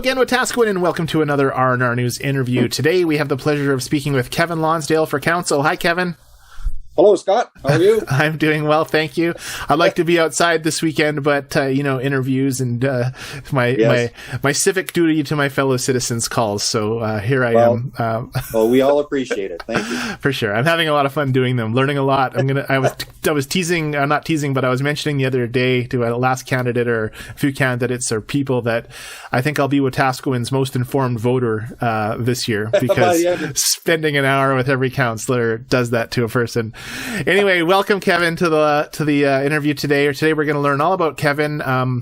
again, Wetaskiwin, and welcome to another R&R News interview. Today, we have the pleasure of speaking with Kevin Lonsdale for council. Hi, Kevin. Hello, Scott. How are you? I'm doing well, thank you. I'd like to be outside this weekend, but, interviews and my civic duty to my fellow citizens calls. So here I am. Well, we all appreciate it. Thank you. For sure. I'm having a lot of fun doing them, learning a lot. I was teasing, not teasing, but I was mentioning the other day to a last candidate or a few candidates or people that I think I'll be Wetaskiwin's most informed voter this year, because spending an hour with every councillor does that to a person. Anyway, welcome Kevin to the interview today. Today we're going to learn all about Kevin,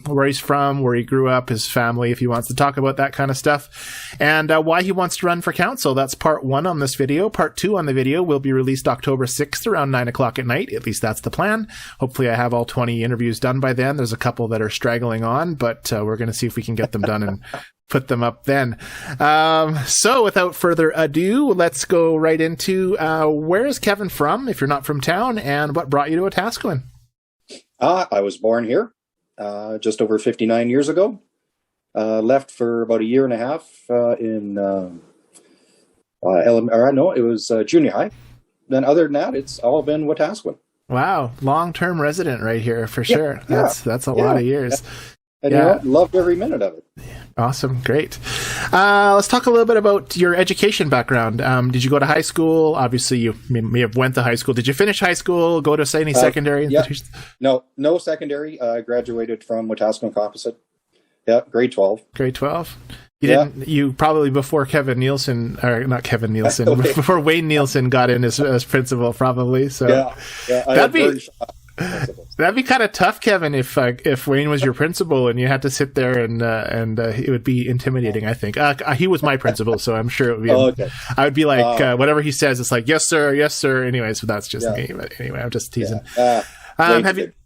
where he's from, where he grew up, his family, if he wants to talk about that kind of stuff, and why he wants to run for council. That's part 1 on this video. Part 2 on the video will be released October 6th around 9 o'clock at night. At least that's the plan. Hopefully I have all 20 interviews done by then. There's a couple that are straggling on, but we're going to see if we can get them done and put them up then. So without further ado, let's go right into where is Kevin from, if you're not from town, and what brought you to Wetaskiwin? I was born here just over 59 years ago. Left for about a year and a half in junior high. Then other than that, it's all been Wetaskiwin. Wow, long-term resident right here for sure. That's a lot of years. And loved every minute of it. Awesome. Great. Let's talk a little bit about your education background. Did you go to high school? Obviously, you may have went to high school. Did you finish high school, go to any secondary institutions? No secondary. I graduated from Wetaskiwin Composite. Yeah, grade 12. Grade 12? You probably before Kevin Nielsen, or not Kevin Nielsen, before Wayne Nielsen got in as principal, probably. So that'd be kind of tough, Kevin, if Wayne was your principal and you had to sit there and it would be intimidating, I think. He was my principal, so I'm sure it would be. I would be like, whatever he says, it's like, yes, sir, yes, sir. Anyway, so that's just me. But anyway, I'm just teasing.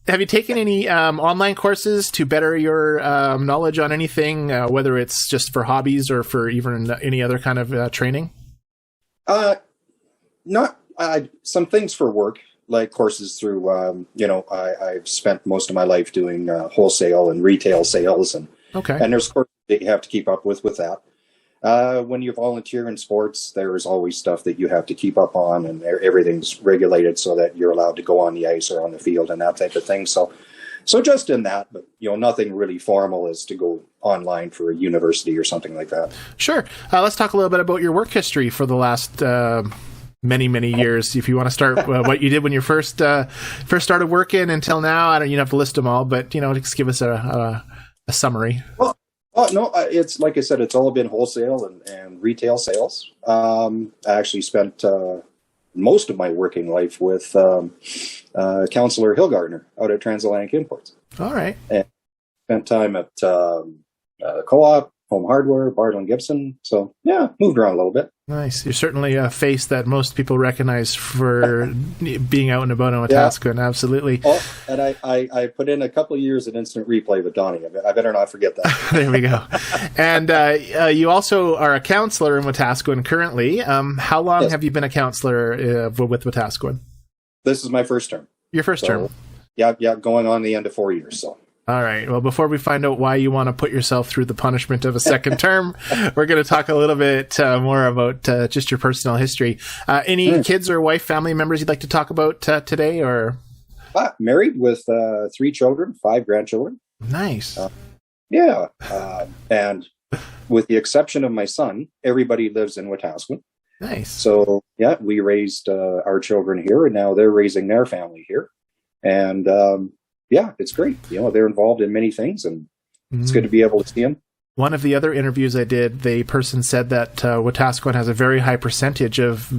Have you taken any online courses to better your knowledge on anything, whether it's just for hobbies or for even any other kind of training? Some things for work. Like courses through, I've spent most of my life doing wholesale and retail sales, and there's courses that you have to keep up with that. When you volunteer in sports, there's always stuff that you have to keep up on, and everything's regulated so that you're allowed to go on the ice or on the field and that type of thing. So just in that, but nothing really formal as to go online for a university or something like that. Sure. Let's talk a little bit about your work history for the last many years. If you want to start what you did when you first started working until now, you don't have to list them all, but just give us a summary. Well, no, it's like I said, it's all been wholesale and retail sales. I actually spent most of my working life with Councillor Hillgardner out at Transatlantic Imports. All right. And spent time at Co-op, Home Hardware, Bartle & Gibson. So, moved around a little bit. Nice. You're certainly a face that most people recognize for being out and about in Wetaskiwin. Absolutely. Oh, and I put in a couple of years at Instant Replay with Donnie. I better not forget that. There we go. And you also are a councillor in Wetaskiwin currently. How long have you been a councillor with Wetaskiwin? This is my first term. Your first term? Yeah, going on the end of 4 years, so. All right. Well, before we find out why you want to put yourself through the punishment of a second term, we're going to talk a little bit more about just your personal history. Any kids or wife, family members you'd like to talk about today? Or married with 3 children, 5 grandchildren. Nice. And with the exception of my son, everybody lives in Wetaskiwin. Nice. So, we raised our children here, and now they're raising their family here. And it's great. They're involved in many things, and it's good to be able to see them. One of the other interviews I did, the person said that Wetaskiwin has a very high percentage of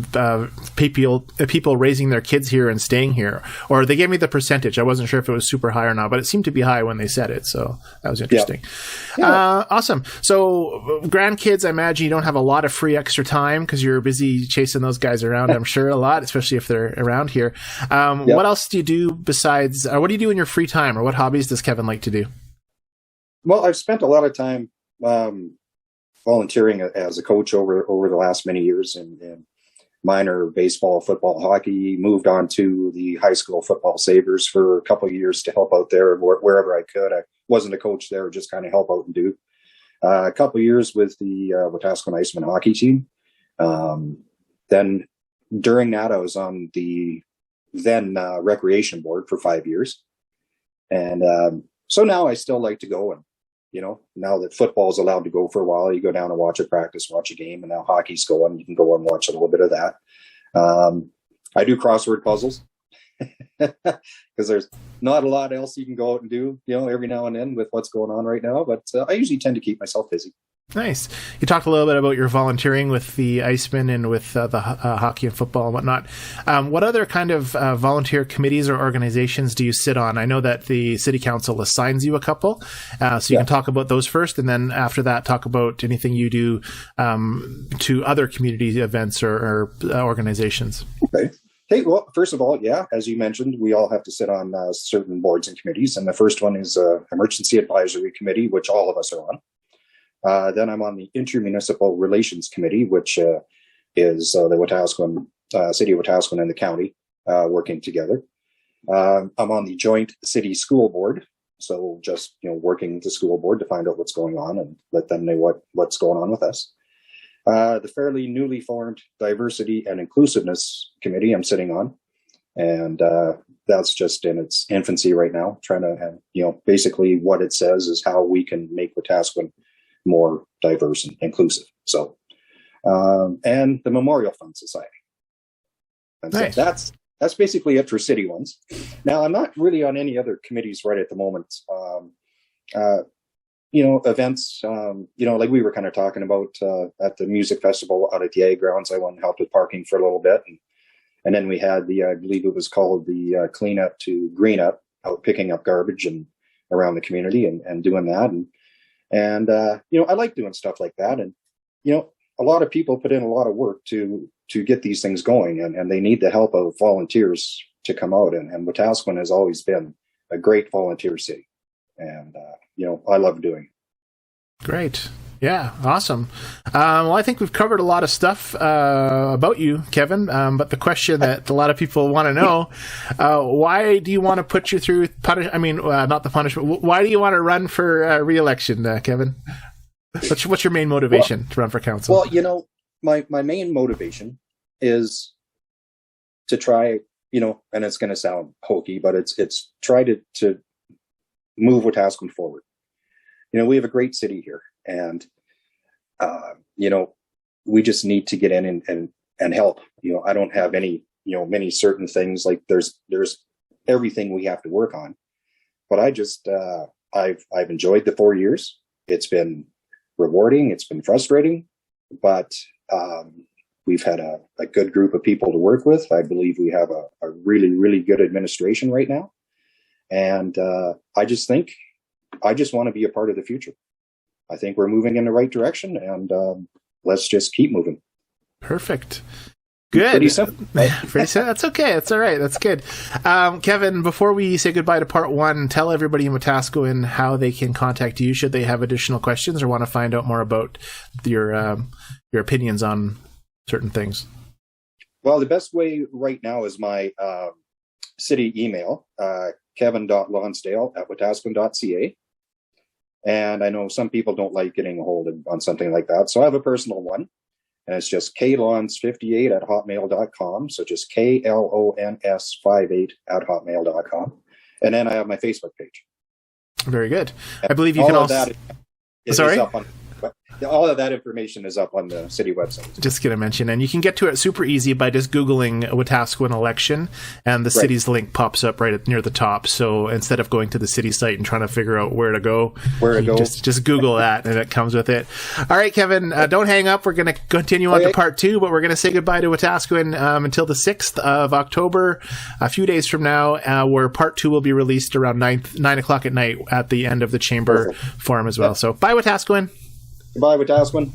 people raising their kids here and staying here. Or they gave me the percentage. I wasn't sure if it was super high or not, but it seemed to be high when they said it. So that was interesting. Awesome. So grandkids, I imagine you don't have a lot of free extra time because you're busy chasing those guys around, I'm sure, a lot, especially if they're around here. What else do you do besides, what do you do in your free time, or what hobbies does Kevin like to do? Well, I've spent a lot of time volunteering as a coach over the last many years in minor baseball, football, hockey. Moved on to the high school football Sabres for a couple of years to help out there wherever I could. I wasn't a coach there, just kind of help out and do. A couple of years with the Wetaskiwin Iceman hockey team. Then during that, I was on the then recreation board for 5 years. And so now I still like to go, and now that football is allowed to go for a while, you go down and watch a practice, watch a game, and now hockey's going. You can go and watch a little bit of that. I do crossword puzzles because there's not a lot else you can go out and do, every now and then with what's going on right now. But I usually tend to keep myself busy. Nice. You talked a little bit about your volunteering with the Icemen and with the hockey and football and whatnot. What other kind of volunteer committees or organizations do you sit on? I know that the City Council assigns you a couple, so you can talk about those first, and then after that, talk about anything you do to other community events or organizations. Okay. Hey, well, first of all, as you mentioned, we all have to sit on certain boards and committees, and the first one is Emergency Advisory Committee, which all of us are on. Then I'm on the Intermunicipal Relations Committee, which is the Wetaskiwin, City of Wetaskiwin and the county working together. I'm on the Joint City School Board, so just working with the school board to find out what's going on and let them know what's going on with us. The fairly newly formed Diversity and Inclusiveness Committee I'm sitting on, and that's just in its infancy right now. Trying to, basically what it says is how we can make Wetaskiwin more diverse and inclusive. So, and the Memorial Fund Society. And nice. So that's basically it for city ones. Now, I'm not really on any other committees right at the moment. Events, like we were kind of talking about at the music festival out at the Ag Grounds. I went and helped with parking for a little bit. And then we had I believe it was called the Clean Up to Green Up, out picking up garbage and around the community and doing that. And I like doing stuff like that. And, a lot of people put in a lot of work to get these things going, and they need the help of volunteers to come out. And Wetaskiwin has always been a great volunteer city. And, I love doing it. Great. Yeah, awesome. Well, I think we've covered a lot of stuff about you, Kevin. But the question that a lot of people want to know, why do you want to put you through not the punishment. Why do you want to run for re-election, Kevin? What's your main motivation to run for council? Well, my main motivation is to try, and it's going to sound hokey, but it's try to move Wetaskiwin forward. We have a great city here. And, we just need to get in and help. I don't have any, many certain things, like there's everything we have to work on. But I just, I've enjoyed the 4 years. It's been rewarding. It's been frustrating, but we've had a good group of people to work with. I believe we have a really, really good administration right now. And I just want to be a part of the future. I think we're moving in the right direction, and let's just keep moving. Perfect. Good. Pretty simple. Pretty simple. That's okay. That's all right. That's good. Kevin, before we say goodbye to part one, tell everybody in Wetaskiwin how they can contact you should they have additional questions or want to find out more about your opinions on certain things. Well, the best way right now is my city email, kevin.lonsdale@wetaskiwin.ca. And I know some people don't like getting a hold of on something like that. So I have a personal one, and it's just klons58@hotmail.com. So just KLONS58@hotmail.com. And then I have my Facebook page. Very good. I believe you can also... Sorry? All of that information is up on the city website. Just going to mention, and you can get to it super easy by just Googling Wetaskiwin election, and the city's link pops up right near the top. So instead of going to the city site and trying to figure out where to go, just Google that, and it comes with it. All right, Kevin, don't hang up. We're going to continue on to part two, but we're going to say goodbye to Wetaskiwin until the 6th of October, a few days from now, where part two will be released around 9 o'clock at night at the end of the chamber forum as well. So bye, Wetaskiwin. Goodbye, Wetaskiwin.